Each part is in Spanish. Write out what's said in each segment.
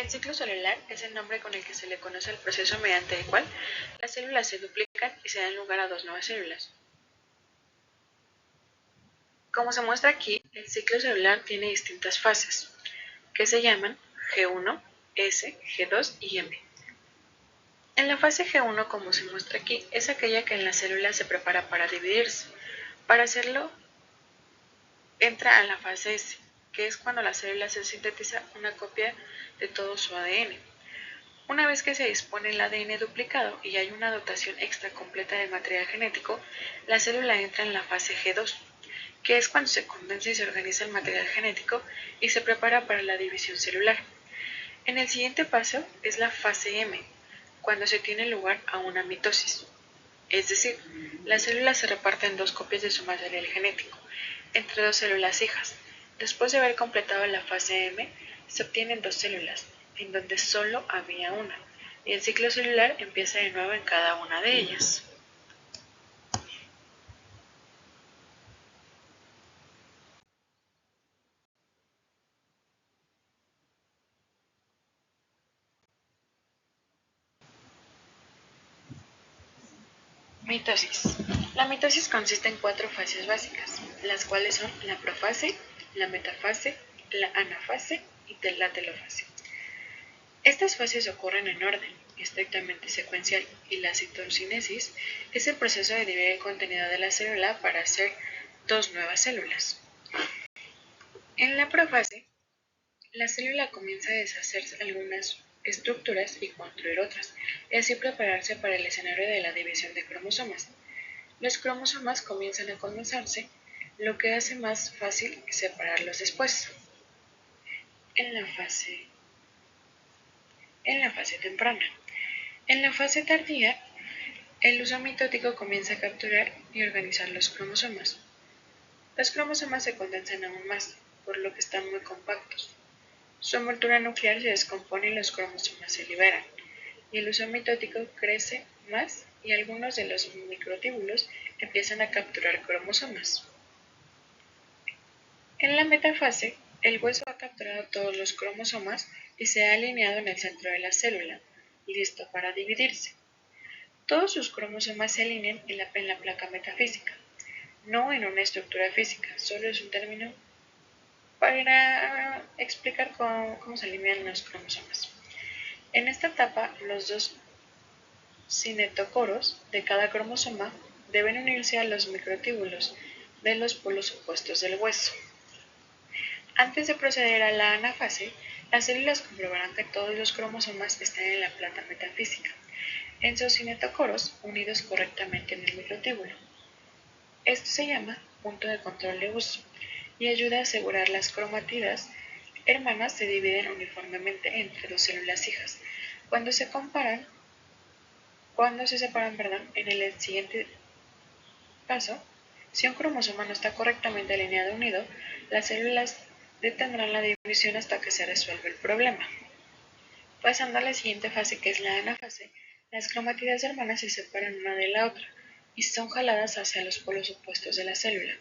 El ciclo celular es el nombre con el que se le conoce al proceso mediante el cual las células se duplican y se dan lugar a dos nuevas células. Como se muestra aquí, el ciclo celular tiene distintas fases, que se llaman G1, S, G2 y M. En la fase G1, como se muestra aquí, es aquella que en la célula se prepara para dividirse. Para hacerlo, entra a la fase S, que es cuando la célula se sintetiza una copia de todo su ADN. Una vez que se dispone el ADN duplicado y hay una dotación extra completa de material genético, la célula entra en la fase G2, que es cuando se condensa y se organiza el material genético y se prepara para la división celular. En el siguiente paso es la fase M, cuando se tiene lugar a una mitosis. Es decir, la célula se reparte en dos copias de su material genético, entre dos células hijas. Después de haber completado la fase M, se obtienen dos células, en donde solo había una, y el ciclo celular empieza de nuevo en cada una de ellas. Mitosis. La mitosis consiste en cuatro fases básicas, las cuales son la profase, la metafase, la anafase y la telofase. Estas fases ocurren en orden, estrictamente secuencial, y la citocinesis es el proceso de dividir el contenido de la célula para hacer dos nuevas células. En la profase, la célula comienza a deshacer algunas estructuras y construir otras, y así prepararse para el escenario de la división de cromosomas. Los cromosomas comienzan a condensarse, lo que hace más fácil separarlos después. En la fase temprana. En la fase tardía, el uso mitótico comienza a capturar y organizar los cromosomas. Los cromosomas se condensan aún más, por lo que están muy compactos. Su envoltura nuclear se descompone y los cromosomas se liberan, y el uso mitótico crece más y algunos de los microtíbulos empiezan a capturar cromosomas. En la metafase, el hueso ha capturado todos los cromosomas y se ha alineado en el centro de la célula, listo para dividirse. Todos sus cromosomas se alinean en la placa metafísica, no en una estructura física, solo es un término para explicar cómo se alinean los cromosomas. En esta etapa, los dos cinetocoros de cada cromosoma deben unirse a los microtíbulos de los polos opuestos del hueso. Antes de proceder a la anafase, las células comprobarán que todos los cromosomas están en la placa metafísica, en sus cinetocoros unidos correctamente en el microtíbulo. Esto se llama punto de control de uso y ayuda a asegurar las cromátidas hermanas se dividen uniformemente entre dos células hijas. Cuando se separan, en el siguiente paso, si un cromosoma no está correctamente alineado unido, las células detendrán la división hasta que se resuelva el problema. Pasando a la siguiente fase, que es la anafase, las cromátidas hermanas se separan una de la otra y son jaladas hacia los polos opuestos de la célula.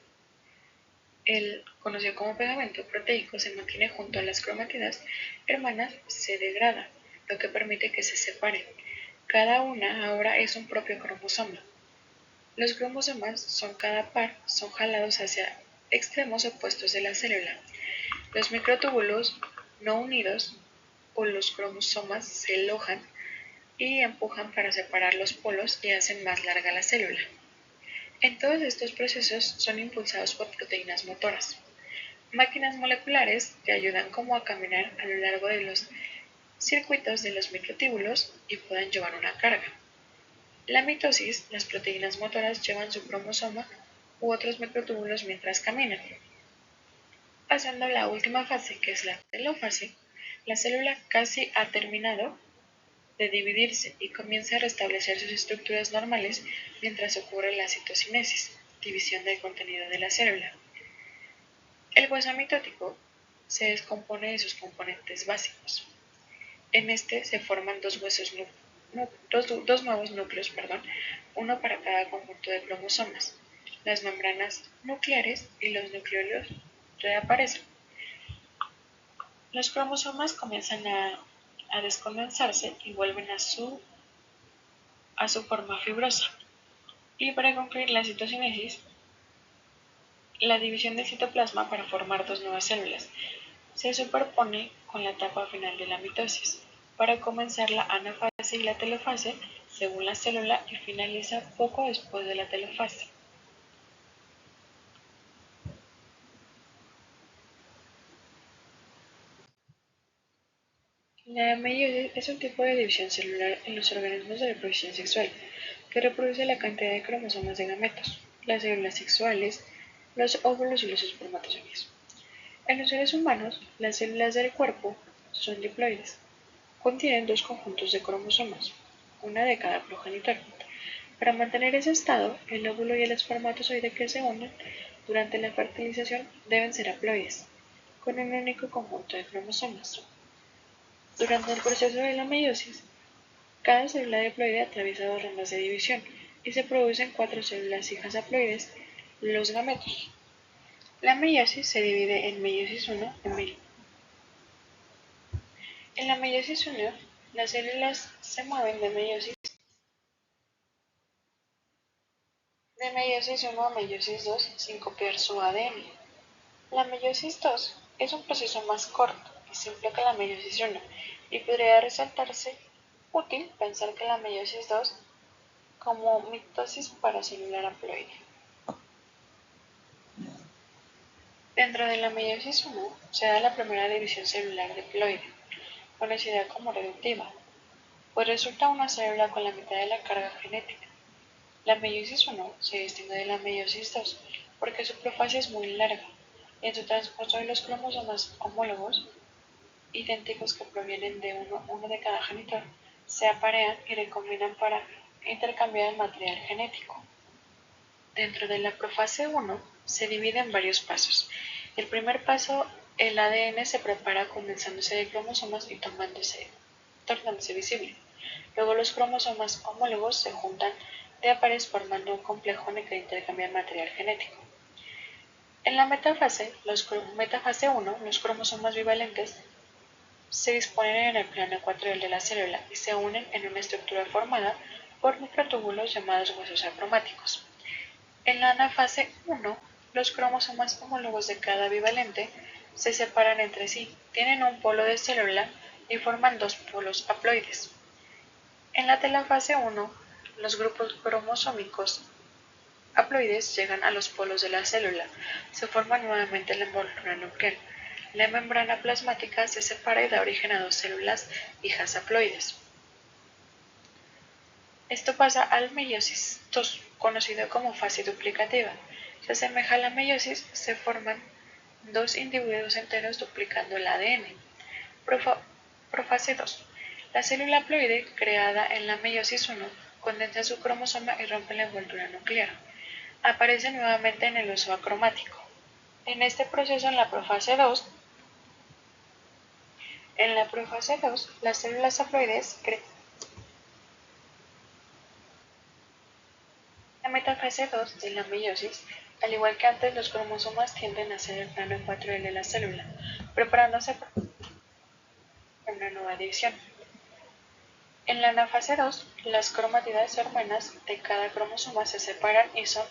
El conocido como pegamento proteico se mantiene junto a las cromátidas hermanas, se degrada, lo que permite que se separen. Cada una ahora es un propio cromosoma. Los cromosomas cada par son jalados hacia extremos opuestos de la célula. Los microtúbulos no unidos o los cromosomas se alojan y empujan para separar los polos y hacen más larga la célula. En todos estos procesos son impulsados por proteínas motoras, máquinas moleculares que ayudan como a caminar a lo largo de los circuitos de los microtíbulos y pueden llevar una carga. La mitosis, las proteínas motoras llevan su cromosoma u otros microtúbulos mientras caminan. Pasando a la última fase, que es la telófase, la célula casi ha terminado de dividirse y comienza a restablecer sus estructuras normales mientras ocurre la citocinesis, división del contenido de la célula. El hueso mitótico se descompone de sus componentes básicos. En este se forman dos nuevos núcleos, uno para cada conjunto de cromosomas. Las membranas nucleares y los nucleolos reaparecen. Los cromosomas comienzan a a descondensarse y vuelven a su forma fibrosa. Y para concluir la citocinesis, la división del citoplasma para formar dos nuevas células se superpone con la etapa final de la mitosis, para comenzar la anafase y la telofase según la célula y finaliza poco después de la telofase. La meiosis es un tipo de división celular en los organismos de reproducción sexual que reproduce la cantidad de cromosomas de gametos, las células sexuales, los óvulos y los espermatozoides. En los seres humanos, las células del cuerpo son diploides. Contienen dos conjuntos de cromosomas, una de cada progenitor. Para mantener ese estado, el óvulo y el espermatozoide que se unen durante la fertilización deben ser haploides, con un único conjunto de cromosomas. Durante el proceso de la meiosis, cada célula diploide atraviesa dos rondas de división y se producen cuatro células hijas haploides, los gametos. La meiosis se divide en meiosis 1 y meiosis. En la meiosis 1, las células se mueven de meiosis 1 a meiosis 2 sin copiar su ADN. La meiosis 2 es un proceso más corto y simple que la meiosis 1 y podría resultarse útil pensar que la meiosis 2 como mitosis paracelular haploide. Dentro de la meiosis 1 se da la primera división celular diploide, conocida como reductiva, pues resulta una célula con la mitad de la carga genética. La meiosis 1 se distingue de la meiosis 2 porque su profase es muy larga y en su transcurso de los cromosomas homólogos, idénticos que provienen de uno de cada genitor, se aparean y recombinan para intercambiar el material genético. Dentro de la profase 1 se divide en varios pasos. El primer paso, el ADN se prepara condensándose de cromosomas y tornándose visible. Luego los cromosomas homólogos se juntan de a pares formando un complejo en el que intercambian material genético. En la metafase 1, los cromosomas bivalentes se disponen en el plano ecuatorial de la célula y se unen en una estructura formada por microtúbulos llamados huesos acromáticos. En la anafase 1, los cromosomas homólogos de cada bivalente se separan entre sí, tienen un polo de célula y forman dos polos haploides. En la telofase 1, los grupos cromosómicos haploides llegan a los polos de la célula, se forma nuevamente la envoltura nuclear. La membrana plasmática se separa y da origen a dos células hijas haploides. Esto pasa al meiosis 2, conocido como fase duplicativa. Se asemeja a la meiosis, se forman dos individuos enteros duplicando el ADN. Profase 2. La célula haploide creada en la meiosis 1 condensa su cromosoma y rompe la envoltura nuclear. Aparece nuevamente en el hueso acromático. En este proceso, en la profase 2, las células haploides crecen. En la metafase 2 de la meiosis, al igual que antes, los cromosomas tienden a ser el plano ecuatorial de la célula, preparándose para una nueva división. En la anafase 2, las cromátidas hermanas de cada cromosoma se separan y son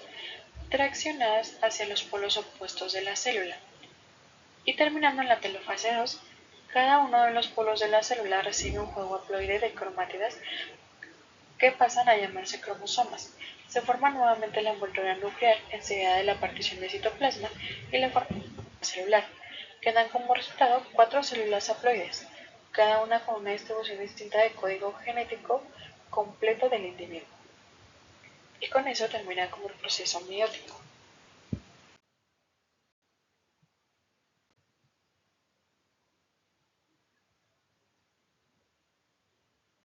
traccionadas hacia los polos opuestos de la célula. Y terminando en la telofase 2, cada uno de los polos de la célula recibe un juego haploide de cromátidas que pasan a llamarse cromosomas. Se forma nuevamente la envoltura nuclear enseguida de la partición del citoplasma y la formación celular, que dan como resultado cuatro células haploides, cada una con una distribución distinta de código genético completo del individuo. Y con eso termina como el proceso meiótico.